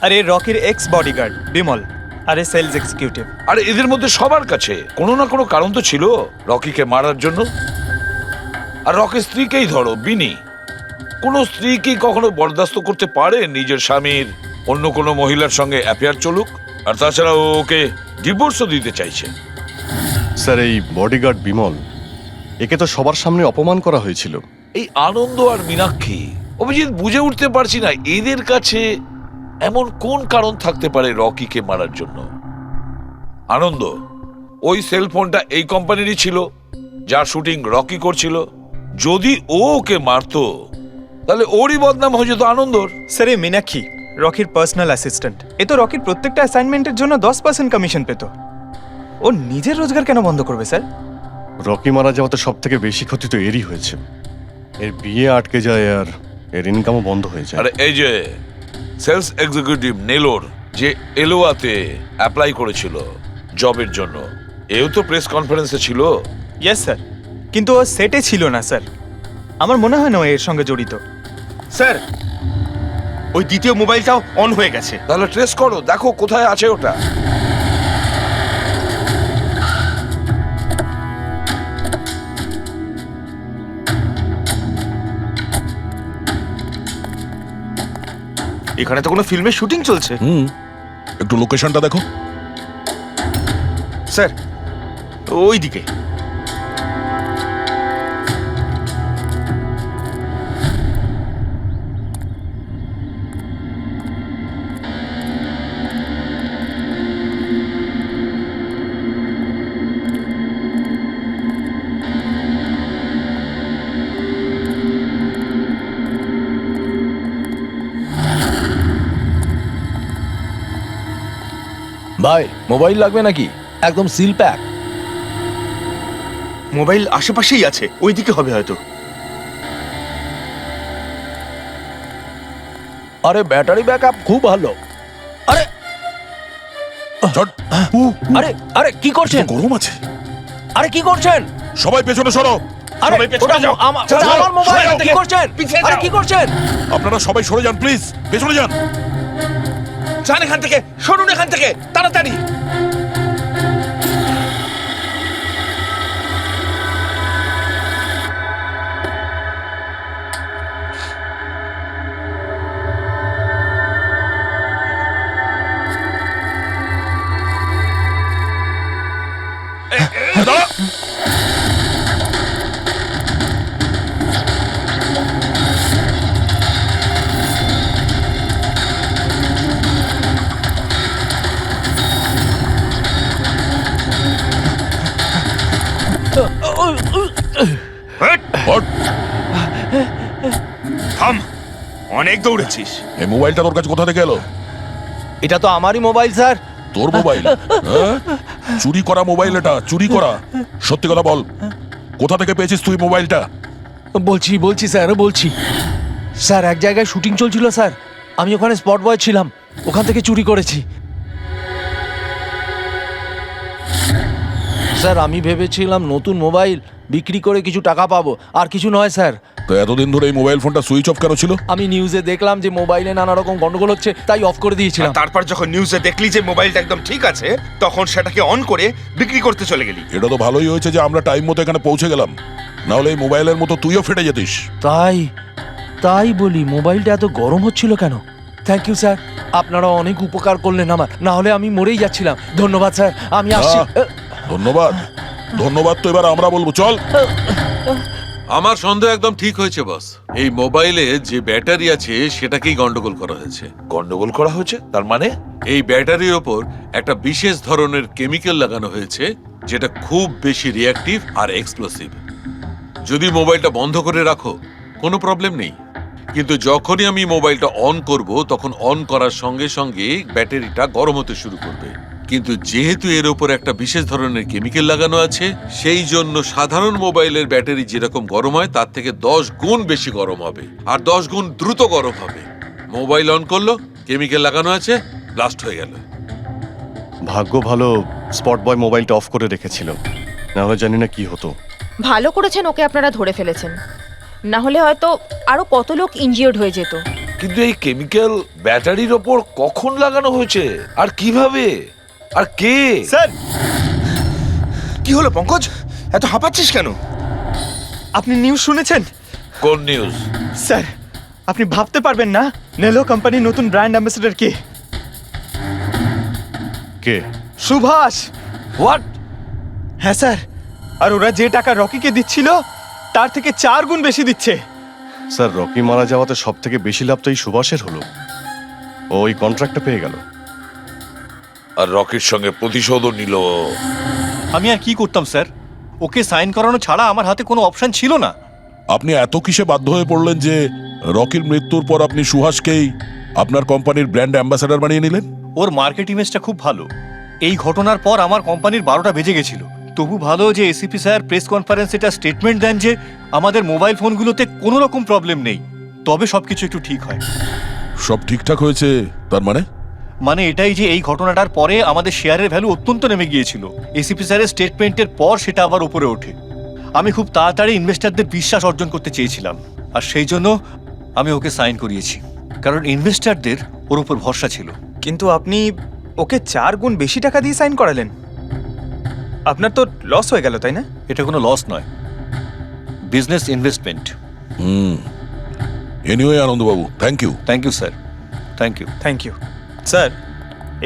আর এ রকির এক্স বডিগার্ড বিমল, আর এ সেলস এক্সিকিউটিভ।
আর এদের মধ্যে সবার কাছে কোনো না কোনো কারণ তো ছিল রকিকে মারার জন্য। আর রকির স্ত্রীকেই ধরো, বিনি। কোনো স্ত্রী কি কখনো বরদাস্ত করতে পারে নিজের স্বামীর অন্য কোনো মহিলার সঙ্গে অ্যাফেয়ার চলুক? আর তাছাড়া ওকে ডিভোর্সও দিতে চাইছে।
স্যার, এই বডিগার্ড বিমল, একে তো সবার সামনে অপমান করা হয়েছিল।
এই আনন্দ আর মীনাক্ষী, অভিজিৎ বুঝে উঠতে পারছি না এদের কাছে এমন কোন কারণ থাকতে পারে রকিকে মারার জন্য। আনন্দ, ওই সেলফোনটা এই কোম্পানিরই ছিল যার শুটিং রকি করছিল। যদি ও ওকে মারতো তাহলে ওরই বদনাম হয়ে যেত আনন্দর।
স্যার, এই মীনাক্ষী রকির পার্সোনাল অ্যাসিস্ট্যান্ট। এ তো রকির প্রত্যেকটা অ্যাসাইনমেন্টের জন্য 10% কমিশন পেত। ও নিজের রোজগার কেন বন্ধ করবে স্যার?
রকি মারা যাওয়াতে সব থেকে বেশি ক্ষতি তো এরই হয়েছে। এর বিয়ে আটকে যায় আর এর ইনকামও বন্ধ হয়ে যায়।
আরে এই যে সেলস এক্সিকিউটিভ নেলোর যে এলোয়াতে অ্যাপ্লাই করেছিল জবের জন্য, এও তো প্রেস কনফারেন্সে ছিল।
ইয়েস স্যার, কিন্তু ও সেটে ছিল না স্যার। আমার মনে হয় না ও এর সঙ্গে জড়িত।
স্যার, ওই দ্বিতীয় মোবাইলটাও অন হয়ে গেছে।
তাহলে ট্রেস করো, দেখো কোথায় আছে ওটা।
এখানে তো কোনো ফিল্মের শুটিং চলছে।
একটু লোকেশনটা দেখো।
স্যার, ওই দিকে।
ভাই মোবাইল লাগবে নাকি? একদম সিল প্যাক।
মোবাইল আশেপাশেই আছে, ওইদিকে হবে হয়তো।
আরে ব্যাটারি ব্যাকআপ খুব ভালো। আরে আরে আরে কি করছেন?
গরম আছে।
আরে কি করছেন?
সবাই পেছনে সরো।
আরে ওটা আমার মোবাইল, কি করছেন? আরে কি করছেন?
আপনারা সবাই সরে যান প্লিজ, পেছনে যান।
যান এখান থেকে, সরুন এখান থেকে তাড়াতাড়ি।
থাম, অনেক দৌড়েছিস।
এই মোবাইলটা তোর কাছে কোথা থেকে এলো?
এটা তো আমারই মোবাইল স্যার।
তোর মোবাইল? হ্যাঁ? চুরি করা মোবাইল এটা, চুরি করা। সত্যি কথা বল, কোথা থেকে পেয়েছিস তুই মোবাইলটা?
বলছি স্যার, বলছি স্যার, এক জায়গায় শুটিং চলছিল স্যার, আমি ওখানে স্পট বয় ছিলাম, ওখান থেকে চুরি করেছি স্যার। আমি ভেবেছিলাম নতুন মোবাইল বিক্রি করে কিছু টাকা পাবো, আর কিছু নয় স্যার।
তো এতদিন ধরে এই মোবাইল ফোনটা সুইচ অফ কেন ছিল?
আমি নিউজে দেখলাম যে মোবাইলে নানা রকম গন্ডগোল হচ্ছে, তাই অফ করে দিয়েছিলাম।
তারপর যখন নিউজে দেখলি যে মোবাইলটা একদম ঠিক আছে, তখন সেটাকে অন করে বিক্রি করতে চলে গেলি।
এটা তো ভালোই হয়েছে যে আমরা টাইম মতো এখানে পৌঁছে গেলাম, না হলে এই মোবাইলের মতো তুইও ফেটে যেতিস।
তাই বলি মোবাইলটা এত গরম হচ্ছিল কেন? থ্যাংক ইউ স্যার, আপনারা অনেক উপকার করলেন আমার, না হলে আমি মরেই যাচ্ছিলাম। ধন্যবাদ স্যার, আমি আসছি।
ধন্যবাদ তো এবার আমরা বলবো, চল।
আমার সন্দেহ একদম ঠিক হয়েছে বস। এই মোবাইলে যে ব্যাটারি আছে সেটাকেই গন্ডগোল করা হয়েছে।
গন্ডগোল করা হয়েছে তার মানে?
এই ব্যাটারির ওপর একটা বিশেষ ধরনের কেমিক্যাল লাগানো হয়েছে যেটা খুব বেশি রিঅ্যাক্টিভ আর এক্সপ্লোসিভ। যদি মোবাইলটা বন্ধ করে রাখো কোনো প্রবলেম নেই, কিন্তু যখনই আমি মোবাইলটা অন করব তখন অন করার সঙ্গে সঙ্গে ব্যাটারিটা গরম হতে শুরু করবে। কিন্তু যেহেতু এর উপর একটা বিশেষ ধরনের কেমিক্যাল লাগানো আছে, সেই জন্য সাধারণ মোবাইলের ব্যাটারি যেরকম গরম হয় তার থেকে 10 গুণ বেশি গরম হবে, আর 10 গুণ দ্রুত গরম হবে। মোবাইল অন করলো, কেমিক্যাল লাগানো আছে, ব্লাস্ট হয়ে গেল।
ভাগ্য ভালো স্পট বয় মোবাইলটা অফ করে রেখেছিল, না হলে জানি না কি হতো।
ভালো করেছেন ওকে আপনারা ধরে ফেলেছেন, না হলে হয়তো আরো কত লোক ইনজিওর্ড হয়ে যেত।
কিন্তু এই কেমিক্যাল ব্যাটারির ওপর কখন লাগানো হয়েছে আর কিভাবে আর কে?
স্যার, কি হলো পঙ্কজ, এত হাঁপাচ্ছিস কেন? আপনি নিউজ শুনেছেন?
কোন নিউজ?
স্যার, আপনি ভাবতে পারবেন না নেলো কোম্পানির নতুন ব্র্যান্ড অ্যাম্বাসেডর কে?
কে?
সুভাষ।
হোয়াট?
হ্যাঁ স্যার, আর ওরা যে টাকা রকিকে দিচ্ছিল তার থেকে 4 গুণ বেশি দিচ্ছে।
স্যার, রকি মারা যাওয়াতে সব থেকে বেশি লাভ তো এই সুভাষের হলো। ও ওই কন্ট্রাক্টটা পেয়ে গেল,
আর রকির সঙ্গে প্রতিশোধও নিল।
আমি আর কি করতাম স্যার, ওকে সাইন করানো ছাড়া আমার হাতে কোনো অপশন ছিল না।
আপনি এত কিসে বাধ্য হয়ে পড়লেন যে রকির মৃত্যুর পর আপনি সুহাসকেই আপনার কোম্পানির ব্র্যান্ড অ্যাম্বাসেডর বানিয়ে নিলেন?
ওর মার্কেট ইমেজটা খুব ভালো। এই ঘটনার পর আমার কোম্পানির 12টা বেজে গেছিল। তবু ভালো যে এসিপি স্যার প্রেস কনফারেন্সে একটা স্টেটমেন্ট দেন যে আমাদের মোবাইল ফোনগুলোতে কোনো রকম প্রবলেম নেই, তবে সবকিছু একটু ঠিক হয়।
সব ঠিকঠাক হয়েছে তার
মানে এটাই যে এই ঘটনাটার পরে আমাদের শেয়ারের ভ্যালু অত্যন্ত নেমে গিয়েছিল। এসিপি স্যারের স্টেটমেন্টের পর সেটা আবার উপরে ওঠে। আমি খুব তাড়াতাড়ি ইনভেস্টরদের বিশ্বাস অর্জন করতে চেয়েছিলাম, আর সেই জন্য আমি ওকে সাইন করিয়েছি, কারণ ইনভেস্টরদের ওর উপর ভরসা ছিল।
কিন্তু আপনি ওকে 4 গুণ বেশি টাকা দিয়ে সাইন করালেন, আপনার তো লস হয়ে গেল, তাই না?
এটা কোনো লস নয়, বিজনেস ইনভেস্টমেন্ট।
এনিওয়ে আনন্দবাবু, thank you.
Thank you sir, thank you.
Thank you sir.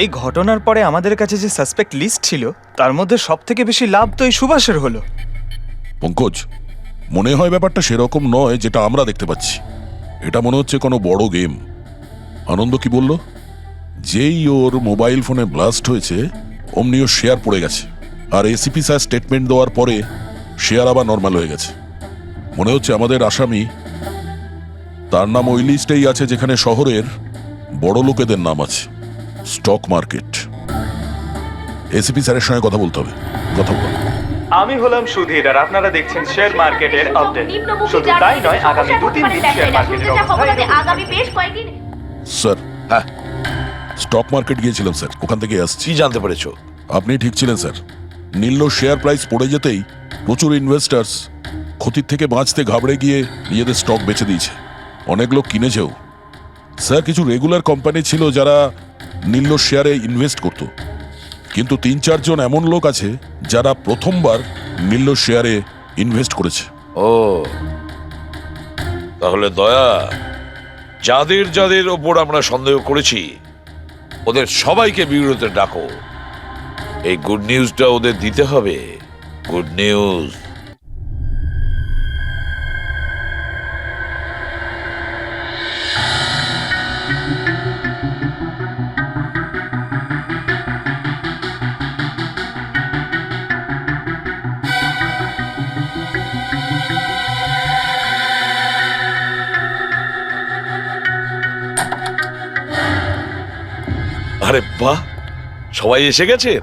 এই ঘটনার পরে আমাদের কাছে যে সাসপেক্ট লিস্ট ছিল তার মধ্যে সব থেকে বেশি লাভ তো এই সুভাষের হলো।
পঙ্কজ, মনে হয় ব্যাপারটা সেরকম নয় যেটা আমরা দেখতে পাচ্ছি। এটা মনে হচ্ছে কোনো বড় গেম। আনন্দ কি বলল? যেই ওর মোবাইল ফোনে ব্লাস্ট হয়েছে অমনি ওর শেয়ার পড়ে গেছে, আর এসিপি স্যার স্টেটমেন্ট দেওয়ার পরে শেয়ার আবার নর্মাল হয়ে গেছে। মনে হচ্ছে আমাদের আসামি, তার নাম ওই লিস্টেই আছে যেখানে শহরের বড় লোকেদের নাম আছে, স্টক মার্কেট। এসিপি স্যারের সঙ্গে কথা বলতে হবে। কথা বল।
আমি হলাম সুধীর আর আপনারা দেখছেন শেয়ার মার্কেটের আপডেট। শুধু তাই নয়, আগামী 2-3 দিন শেয়ার মার্কেটের অবস্থায়
আগামী বেশ কয়েকদিন
স্যার,
হ্যাঁ,
স্টক মার্কেট গিয়েছিলাম স্যার, ওখান থেকে আসছি।
কি জানতে পেরেছো?
আপনি ঠিক ছিলেন স্যার। নিল্লো শেয়ার প্রাইস পড়ে যেতেই প্রচুর ইনভেস্টার্স ক্ষতির থেকে বাঁচতে ঘাবড়ে গিয়ে নিজেদের স্টক বেচে দিয়েছে। অনেক লোক কিনেছেও। স্যার, কিছু রেগুলার কোম্পানি ছিল যারা নিল্লো শেয়ারে ইনভেস্ট করত, কিন্তু 3-4 জন এমন লোক আছে যারা প্রথমবার নিল্লো শেয়ারে ইনভেস্ট করেছে।
ও, তাহলে দয়া, যাদের যাদের ওপর আমরা সন্দেহ করেছি ওদের সবাইকে বিরুদ্ধে ডাকো। এই গুড নিউজটা ওদের দিতে হবে। Good news. আরে বাহ, সবাই এসে গেছেন।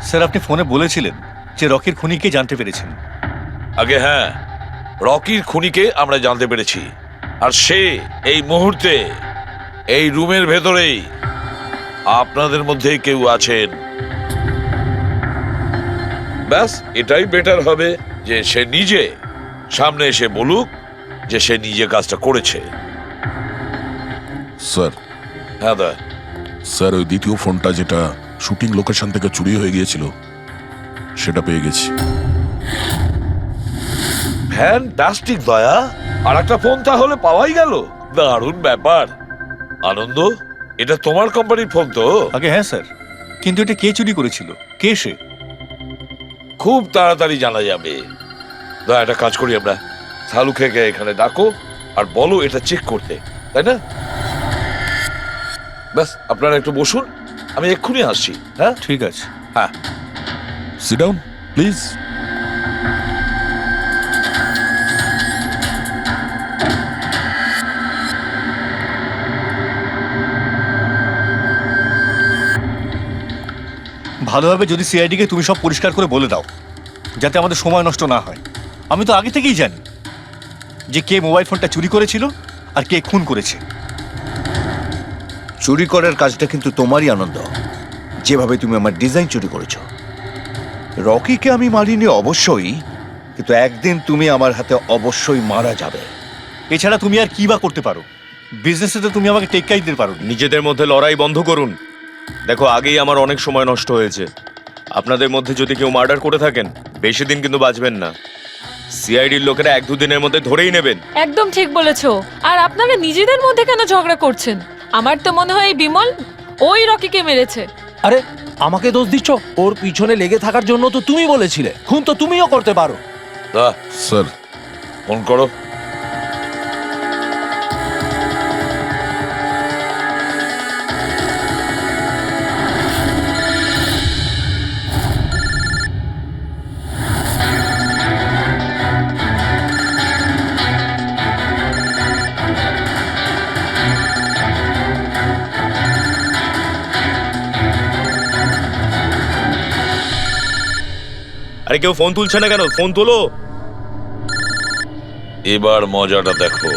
স্যার, আপনি ফোনে বলেছিলেন যে রকির খুনিকে জানতে পেরেছেন।
আগে হ্যাঁ, রকির খুনিকে আমরা জানতে পেরেছি, আর সে এই মুহূর্তে এই রুমের ভেতরেই আপনাদের মধ্যে কেউ আছেন। ব্যাস, এটাই বেটার হবে যে সে নিজে সামনে এসে বলুক যে সে নিজে কাজটা করেছে।
স্যার,
হ্যাঁ দা।
স্যার, ওই দ্বিতীয় ফোনটা যেটা শুটিং লোকেশন থেকে চুরি হয়ে গিয়েছিল সেটা পেয়ে গেছি।
ফ্যান্টাস্টিক দয়া, আর একটা ফোন তাহলে পাওয়াই গেল। দারুণ ব্যাপার। আনন্দ, এটা তোমার কোম্পানির ফোন তো?
আগে হ্যাঁ স্যার, কিন্তু এটা কে চুরি করেছিল? কে সে?
খুব তাড়াতাড়ি জানা যাবে। দয়া, একটা কাজ করি আমরা, শালুকে এখানে ডাকো আর বলো এটা চেক করতে, তাই না? ব্যাস, আপনারা একটু বসুন, আমি এক্ষুনি আসছি। হ্যাঁ,
ঠিক আছে।
হ্যাঁ,
সিট ডাউন প্লিজ।
ভালোভাবে যদি সিআইডিকে তুমি সব পরিষ্কার করে বলে দাও, যাতে আমাদের সময় নষ্ট না হয়। আমি তো আগে থেকেই জানি যে কে মোবাইল ফোনটা চুরি করেছিল আর কে খুন করেছে।
চুরি করার কাজটা কিন্তু তোমারই, আনন্দ। যেভাবে তুমি আমার ডিজাইন চুরি করেছো। রকিকে আমি মারিনি অবশ্যই, কিন্তু একদিন তুমি আমার হাতে অবশ্যই মারা যাবে।
এছাড়া তুমি আর কি বা করতে পারো? বিজনেসে তো তুমি আমাকে টেক্কাই দিতে পারো।
নিজেদের মধ্যে লড়াই বন্ধ করুন। দেখো, আগেই আমার অনেক সময় নষ্ট হয়েছে। আপনাদের মধ্যে যদি কেউ মার্ডার করে থাকেন, বেশি দিন কিন্তু বাঁচবেন না। সিআইডির লোকেরা 1-2 দিনের মধ্যে ধরেই নেবেন।
একদম ঠিক বলেছো। আর আপনারা নিজেদের মধ্যে কেন ঝগড়া করছেন? আমার তো মনে হয় এই বিমল ওই রকিকে মেরেছে।
আরে, আমাকে দোষ দিচ্ছ? ওর পিছনে লেগে থাকার জন্য তো তুমি বলেছিলে। খুন তো তুমিও করতে পারো।
দা,
স্যার,
ফোন করো।
আরে, কেউ ফোন তুলছে না কেন? ফোন তোলো।
এবার মজাটা দেখো।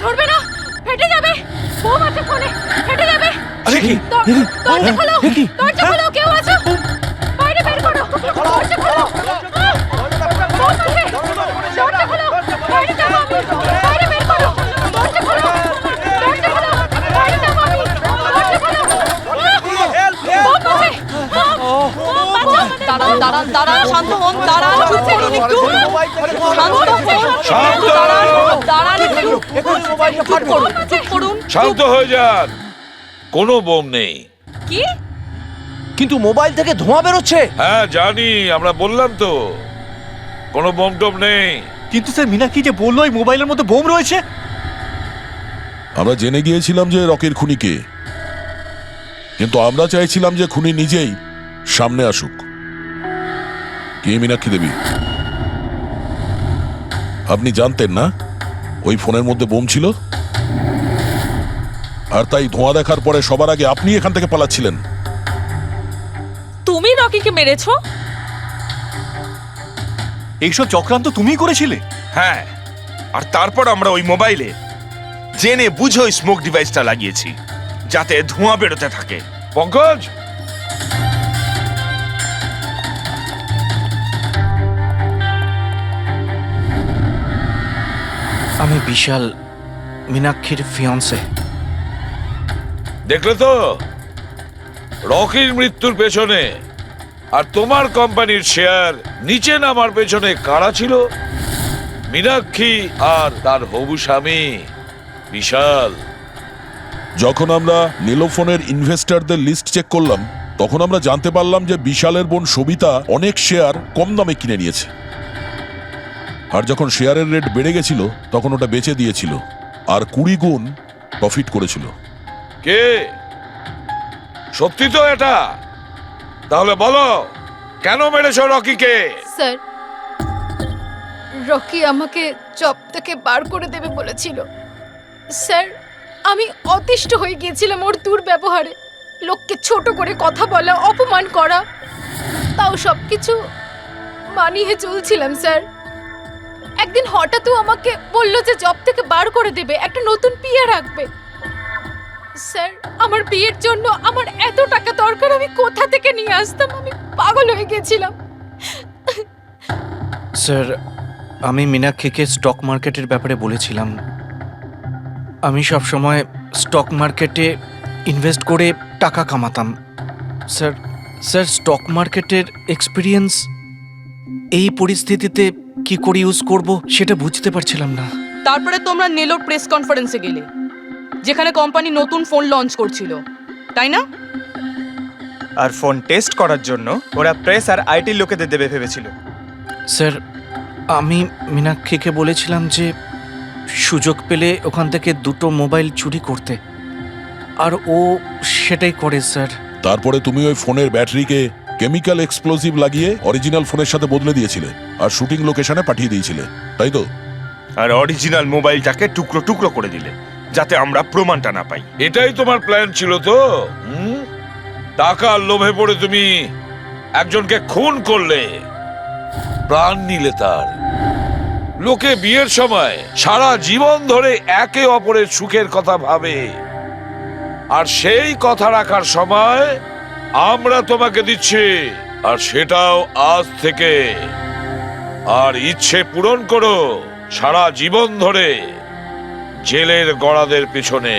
ধরবে না, ফেটে যাবে। বোম আছে ফোনে, ফেটে যাবে।
আরে কি?
দরজা খোলো,
এ কি?
দরজা খোলো, কেউ আছো? বাইরে বের করো, দরজা খোলো। বোম আছে, দরজা খোলো, বাইরে যাবো আমি। বাইরে বের করো, দরজা খোলো, দরজা খোলো, বাইরে যাবো আমি। দরজা খোলো। বোম আছে, বোম, বাঁচাও আমাদের।
দাঁড়ান শান্ত হন দাঁড়ান চুপ করুন একটু শান্ত হন দাঁড়ান একটু চুপ করুন
শান্ত হয়ে যান, কোনো বোম নেই।
কি
কিন্তু মোবাইল থেকে ধোঁয়া বেরোচ্ছে।
হ্যাঁ জানি, আমরা বললাম তো কোনো বোম টোম নেই।
কিন্তু স্যার মীনাক্ষী যে বললো এই মোবাইলের মধ্যে বোম রয়েছে।
আমরা জেনে গিয়েছিলাম যে রকির খুনি কে, কিন্তু আমরা চাইছিলাম যে খুনি নিজেই সামনে আসুক। কে মীনাক্ষী দেবী? আপনি জানতেন না ওই ফোনের মধ্যে বোম ছিল, আর তাই ধোঁয়া দেখার পরে সবার আগে আপনি এখান থেকে পালাচ্ছিলেন।
তুমি রকিকে মেরেছো?
এইসব চক্রান্ত তুমিই করেছিলে?
হ্যাঁ, আর তারপর আমরা ওই মোবাইলে জেনে বুঝে ওই স্মোক ডিভাইসটা লাগিয়েছি যাতে ধোঁয়া বেরোতে থাকে।
পঙ্কজ,
আমি বিশাল, মীনাক্ষীর ফিয়ন্সে।
দেখলে তো রকির মৃত্যুর পেছনে আর তোমার কোম্পানির শেয়ার নিচে নামার পেছনে কারা ছিল? মীনাক্ষী আর তার হবু স্বামী বিশাল।
যখন আমরা নীলোফোনের ইনভেস্টরদের লিস্ট চেক করলাম, তখন আমরা জানতে পারলাম যে বিশালের বোন সবিতা অনেক শেয়ার কম দামে কিনে নিয়েছে, আর যখন শেয়ারের রেট বেড়ে গেছিল তখন ওটা বেচে দিয়েছিল আর 20 গুণ প্রফিট করেছিল।
কে? সত্যি তো এটা? তাহলে বলো কেন মেরেছো রকিকে?
স্যার, রকি আমাকে জব থেকে বার করে দেবে বলেছিল। স্যার, আমি অতিষ্ঠ হয়ে গিয়েছিলাম ওর দুর্ব্যবহারে, লোককে ছোট করে কথা বলা, অপমান করা, তাও সবকিছু মানিয়ে চলছিলাম স্যার। একদিন হঠাৎ আমাকে বললো যে জব থেকে বার করে দেবে, একটা নতুন পিএ রাখবে। স্যার, আমার বিয়ের জন্য আমার এত টাকা দরকার, আমি কোথা থেকে নিয়ে আসতাম? আমি পাগল হয়ে গেছিলাম।
স্যার, আমি মীনাক্ষীকে স্টক মার্কেটের ব্যাপারে বলেছিলাম। আমি সব সময় স্টক মার্কেটে ইনভেস্ট করে টাকা কামাতাম। স্যার স্যার স্টক মার্কেটের এক্সপিরিয়েন্স এই পরিস্থিতিতে কি করে ইউজ করব সেটা বুঝতে পারছিলাম না।
তারপরে তোমরা নেলোর প্রেস কনফারেন্সে গেলে, যেখানে কোম্পানি নতুন ফোন লঞ্চ করছিল, তাই না?
আর ফোন টেস্ট করার জন্য ওরা প্রেস আর আইটি লোকেদের দেবে ভেবেছিল।
স্যার, আমি মীনাক্ষীকে বলেছিলাম যে সুযোগ পেলে ওখান থেকে 2টো মোবাইল চুরি করতে, আর ও সেটাই করে স্যার।
তারপরে তুমি ওই ফোনের ব্যাটারিকে কেমিক্যাল এক্সপ্লোসিভ লাগিয়ে অরিজিনাল ফোনের সাথে বদলে দিয়েছিলে আর শুটিং লোকেশনে পাঠিয়ে দিয়েছিলে, তাই তো?
আর অরিজিনাল মোবাইলটাকে টুকরো টুকরো করে দিলে যাতে আমরা প্রমাণটা না পাই।
এটাই তোমার প্ল্যান ছিল তো? টাকার লোভে পড়ে তুমি একজনকে খুন করলে, প্রাণ নিলে তার। লোকে বিয়ের সময় সারা জীবন ধরে একে অপরের সুখের কথা ভাবে, আর সেই কথা রাখার সময় আমরা তোমাকে দিচ্ছি, আর সেটাও আজ থেকে। আর ইচ্ছে পূরণ করো সারা জীবন ধরে জেলের গড়াদের পিছনে।